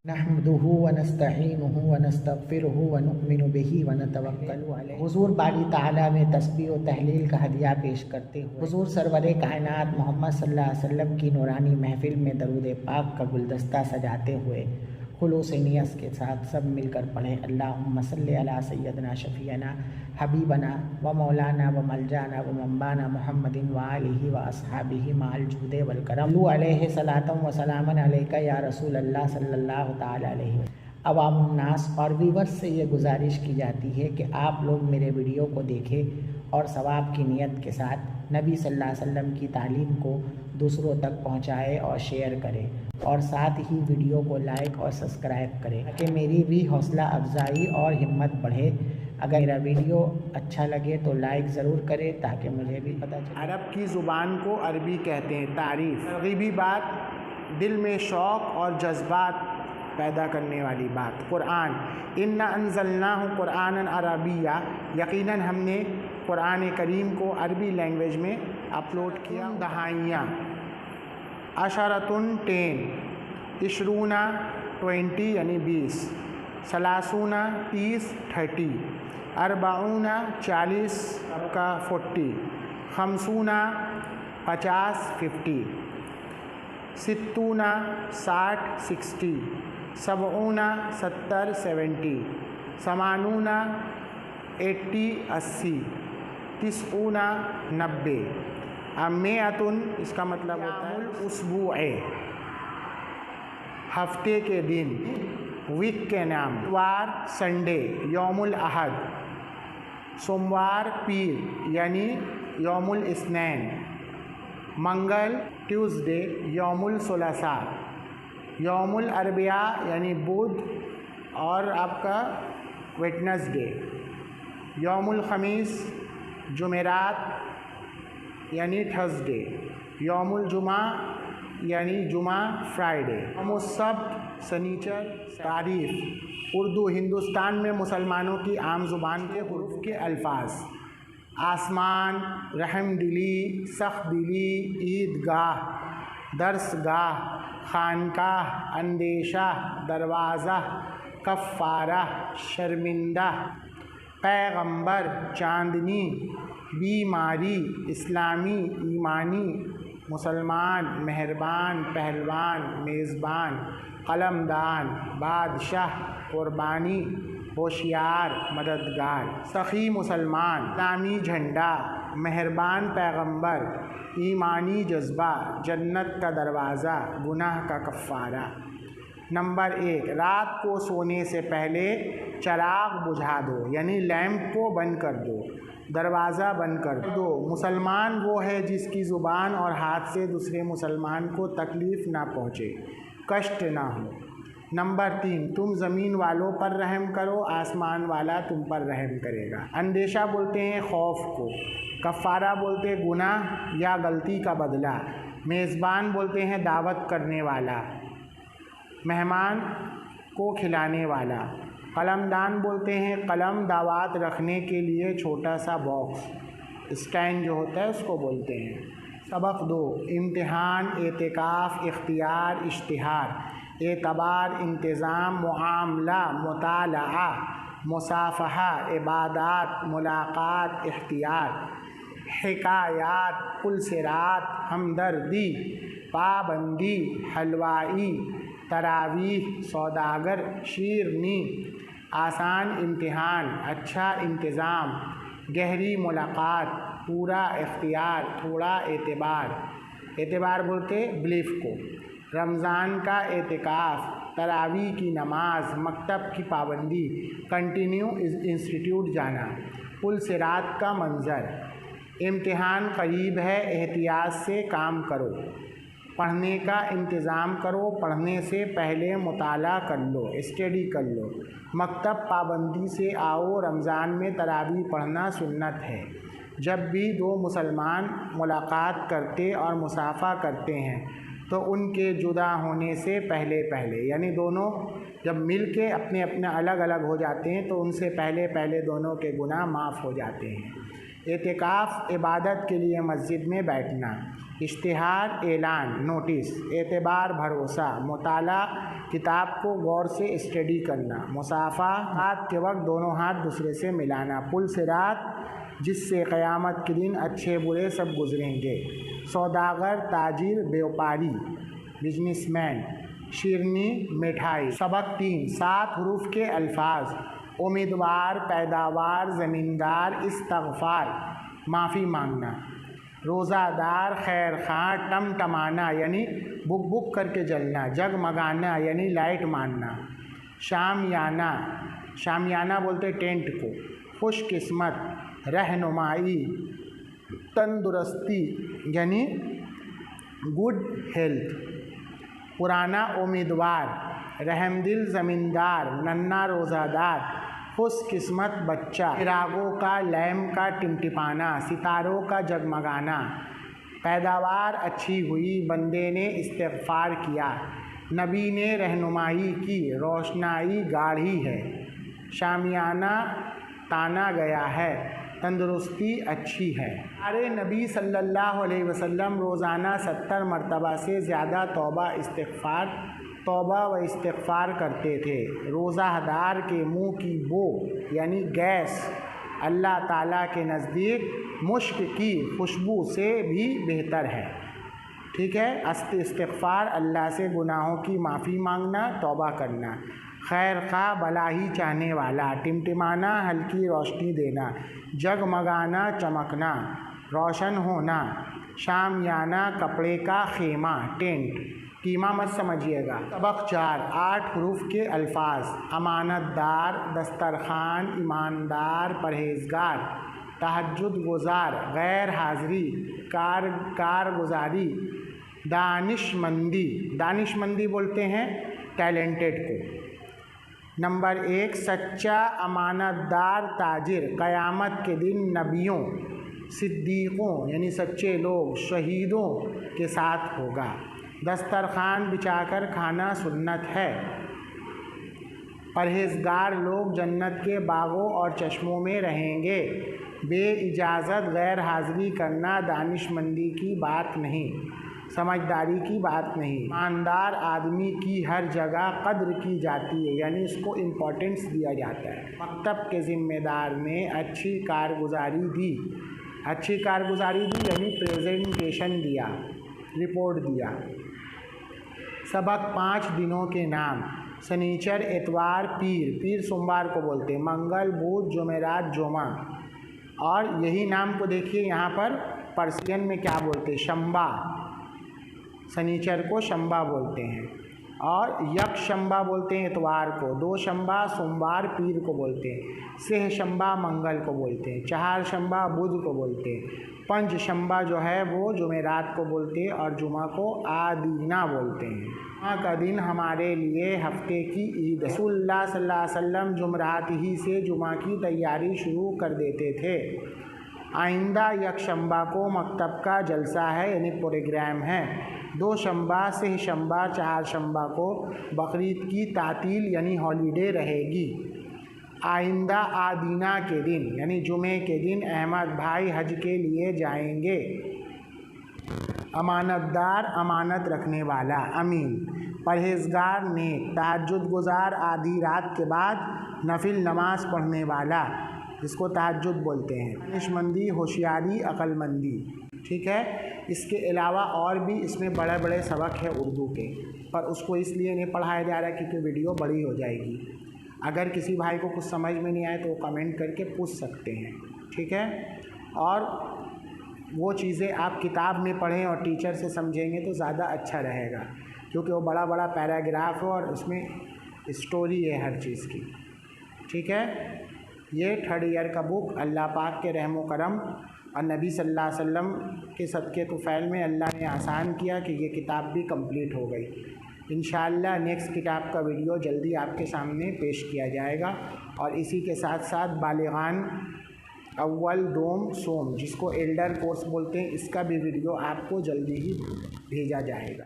नहमदुहु व नस्तईनुहु व नस्तगफिरुहु व नुअमिनु बिही व नतवक्कलु अलैहि। हुज़ूर बारी ताला में तस्बीह व तहलील का हदिया पेश करते हुए हुज़ूर सरवरे कायनात मोहम्मद सल्लल्लाहु अलैहि वसल्लम की नूरानी महफिल में दरूद पाक का गुलदस्ता सजाते हुए खुलूस नियत के साथ सब मिलकर पढ़ें अल्लाहुम्मा सल्लि अला सय्यदना शफ़ीअना हबीबना व मौलाना व मलजाना व मंबाना मुहम्मदिन व आलिहि व अस्हाबिहि माल जूदे वल करम अलैहि सलातम व सलामन अलैका या रसूल अल्लाह सल्लल्लाहु तआला अलैहि। अवामुन्नास और व्यूवर्स से ये गुजारिश की जाती है कि आप लोग मेरे वीडियो को देखें और सवाब की नीयत के साथ नबी सल्लल्लाहु अलैहि वसल्लम की तालीम को दूसरों तक पहुँचाएँ और शेयर करें और साथ ही वीडियो को लाइक और सब्सक्राइब करें ताकि मेरी भी हौसला अफजाई और हिम्मत बढ़े। अगर मेरा वीडियो अच्छा लगे तो लाइक ज़रूर करें ताकि मुझे भी पता चले। अरब की ज़ुबान को अरबी कहते हैं। तारीफ़ तरग़ीबी बात, दिल में शौक़ और जज्बात पैदा करने वाली बात। कुरान, इन्ना अंज़लनाहु कुरानन अरबिया, यकीनन हमने कुरान करीम को अरबी लैंग्वेज में अपलोड किया। दहाइयाँ, अशरतुन 10, इशरूना 20 यानी 20, सलासूना 30 30, अरबाऊना 40 का 40, खमसूना 50 50, सित्तूना 60 60, सबऊना 70 70, समानूना 80 80, तिस्ऊना 90। अम्मेअतुन इसका मतलब होता है उसबुए, हफ्ते के दिन, वीक के नाम। वार संडे, यौमुल अहद, सोमवार पीर यानी यौमुल इस्नैन, मंगल ट्यूसडे यौमुल सुलसा, यौमुल अरबिया यानी बुध और आपका वेडनेसडे, यौमुल खमीस जुमेरात यानी थर्सडे, यौमुल जुमा यानी जुमा फ्राइडे, यौमुल सब्त सनीचर। तारीफ़ उर्दू हिंदुस्तान में मुसलमानों की आम ज़ुबान के हुरूफ के अल्फाज आसमान, रहमदिली, सख्तदिली, ईदगाह, दरसगाह, खानकाह, अंदेशा, दरवाज़ा, कफ़ारा, शर्मिंदा, पैगंबर, चांदनी, बीमारी, इस्लामी, ईमानी, मुसलमान, मेहरबान, पहलवान, मेज़बान, कलमदान, बादशाह, कुर्बानी, होशियार, मददगार, सखी, मुसलमान, इस्लामी झंडा, मेहरबान पैगंबर, ईमानी जज्बा, जन्नत का दरवाज़ा, गुनाह का कफ़ारा। नंबर 1, रात को सोने से पहले चराग बुझा दो यानी लैंप को बंद कर दो, दरवाज़ा बंद कर दो। मुसलमान वो है जिसकी ज़ुबान और हाथ से दूसरे मुसलमान को तकलीफ़ ना पहुँचे, कष्ट ना हो। नंबर 3, तुम ज़मीन वालों पर रहम करो, आसमान वाला तुम पर रहम करेगा। अंदेशा बोलते हैं खौफ को, कफ़ारा बोलते हैं गुनाह या गलती का बदला, मेज़बान बोलते हैं दावत करने वाला, मेहमान को खिलाने वाला, कलमदान बोलते हैं कलम दावत रखने के लिए छोटा सा बॉक्स, स्टैंड जो होता है उसको बोलते हैं। सबक 2, इम्तिहान, एतिकाफ़, इख्तियार, इश्तिहार, एतबार, इंतज़ाम, मुआमला, मुताला, मुसाफ़हा, इबादात, मुलाकात, इख्तियार, हिकायात, पुलसिरात, हमदर्दी, पाबंदी, हलवाई, तरावीह, सौदागर, शीरनी, आसान इम्तिहान, अच्छा इंतज़ाम, गहरी मुलाकात, पूरा इख्तियार, थोड़ा एतबार, एतबार बोलते बिलीफ को, रमज़ान का एतिकाफ़, तरावी की नमाज, मकतब की पाबंदी, कंटिन्यू इंस्टीट्यूट जाना, पुल सिरात का मंज़र। इम्तिहान करीब है, एहतियात से काम करो, पढ़ने का इंतज़ाम करो, पढ़ने से पहले मुताला कर लो, स्टडी कर लो, मकतब पाबंदी से आओ, रमज़ान में तरावी पढ़ना सुन्नत है। जब भी दो मुसलमान मुलाकात करते और मुसाफ़ा करते हैं तो उनके जुदा होने से पहले पहले यानी दोनों जब मिल के अपने अपने अलग अलग हो जाते हैं तो उनसे पहले पहले दोनों के गुनाह माफ़ हो जाते हैं। एतिकाफ़ इबादत के लिए मस्जिद में बैठना। इश्तिहार ऐलान नोटिस। एतबार भरोसा। मुताला किताब को गौर से स्टडी करना। मुसाफा रात के वक्त दोनों हाथ दूसरे से मिलाना। पुल सिरात जिससे क़यामत के दिन अच्छे बुरे सब गुजरेंगे। सौदागर ताजिर व्यापारी बिजनेसमैन। शिरनी मिठाई। सबक 3 7 हरूफ के अल्फाज। उम्मीदवार पैदावार ज़मींदार इस्तग़फ़ार माफ़ी मांगना। रोज़ादार खैर खां टमटमाना यानी बुक बुक करके जलना। जगमगाना यानी लाइट मारना। शामियाना शामियाना बोलते टेंट को। खुशकिस्मत रहनुमाई तंदुरुस्ती यानी गुड हेल्थ। पुराना उम्मीदवार रहमदिल ज़मींदार नन्ना रोज़ादार खुशकिस्मत बच्चा। चिरागों का लैम्प का टिमटिमाना सितारों का जगमगाना। पैदावार अच्छी हुई बंदे ने इस्तिग़फ़ार किया। नबी ने रहनुमाई की रोशनाई गाढ़ी है। शामियाना ताना गया है तंदुरुस्ती अच्छी है। अरे नबी सल्लल्लाहु अलैहि वसल्लम रोज़ाना 70 मरतबा से ज़्यादा तौबा व इस्तिग़फ़ार करते थे। रोज़ादार के मुँह की बो यानी गैस अल्लाह ताला के नज़दीक मुश्क की खुशबू से भी बेहतर है। ठीक है। इस्तिग़फ़ार अल्लाह से गुनाहों की माफ़ी मांगना तौबा करना। खैर खा भला ही चाहने वाला। टिमटिमाना हल्की रोशनी देना। जगमगाना चमकना रोशन होना। शामियाना कपड़े का खेमा टेंट। कीमा मत समझिएगा। सबक 4 8 हरूफ के अल्फाज। अमानतदार दस्तरखान ईमानदार परहेज़गार तहज्जुद गुज़ार गैर हाज़िरी कारगुज़ारी। दानिशमंदी बोलते हैं टैलेंटेड को। नंबर 1 सच्चा अमानतदार ताजिर क़यामत के दिन नबियों सिद्दीक़ों यानी सच्चे लोग शहीदों के साथ होगा। दस्तरखान बिछाकर खाना सुन्नत है। परहेज़गार लोग जन्नत के बागों और चश्मों में रहेंगे। बेइजाज़त गैर हाज़िरी करना दानिशमंदी की बात नहीं समझदारी की बात नहीं। ईमानदार आदमी की हर जगह कद्र की जाती है यानी उसको इम्पोर्टेंस दिया जाता है। मकतब के ज़िम्मेदार ने अच्छी कारगुजारी दी यानी प्रेजेंटेशन दिया रिपोर्ट दिया। सबक 5 दिनों के नाम। शनीचर इतवार पीर सोमवार को बोलते हैं। मंगल बुध जुमेरात जुमा। और यही नाम को देखिए यहाँ पर पर्शियन में क्या बोलते हैं शंबा। शनीचर को शंबा बोलते हैं। और यक शंबा बोलते हैं इतवार को। 2 शंबा सोमवार पीर को बोलते हैं। सेह शंबा मंगल को बोलते हैं। 4 शंबा बुध को बोलते हैं। 5 शंबा जो है वो जुमेरात को बोलते हैं और जुमा को आदीना बोलते हैं। जुमा का दिन हमारे लिए हफ्ते की ईद। रसूलुल्लाह सल्लल्लाहु अलैहि वसल्लम जुमरात ही से जुमा की तैयारी शुरू कर देते थे। आइंदा यक शंबा को मकतब का जलसा है यानी प्रोग्राम है। 2 शंबा से शंबा 4 शंबा को बकरीद की तातील यानी हॉलीडे रहेगी। आइंदा आदीना के दिन यानी जुमे के दिन अहमद भाई हज के लिए जाएंगे। अमानतदार अमानत रखने वाला अमीन। परहेज़गार नेक तहज्जुद गुज़ार आधी रात के बाद नफिल नमाज पढ़ने वाला जिसको तहज्जुद बोलते हैं। दानिशमंदी होशियारी अक्लमंदी। ठीक है। इसके अलावा और भी इसमें बड़े बड़े सबक है उर्दू के पर उसको इसलिए नहीं पढ़ाया जा रहा क्योंकि वीडियो बड़ी हो जाएगी। अगर किसी भाई को कुछ समझ में नहीं आए तो वो कमेंट करके पूछ सकते हैं। ठीक है। और वो चीज़ें आप किताब में पढ़ें और टीचर से समझेंगे तो ज़्यादा अच्छा रहेगा क्योंकि वो बड़ा बड़ा पैराग्राफ है और उसमें स्टोरी है हर चीज़ की। ठीक है। ये 3rd ईयर का बुक अल्लाह पाक के रहम करम और नबी सल्लल्लाहु अलैहि वसल्लम के सदक़े तुफ़ैल में अल्लाह ने आसान किया कि ये किताब भी कंप्लीट हो गई। इंशाअल्लाह नेक्स्ट किताब का वीडियो जल्दी आपके सामने पेश किया जाएगा। और इसी के साथ साथ बालिगान अव्वल दोम सोम जिसको एल्डर कोर्स बोलते हैं इसका भी वीडियो आपको जल्दी ही भेजा जाएगा।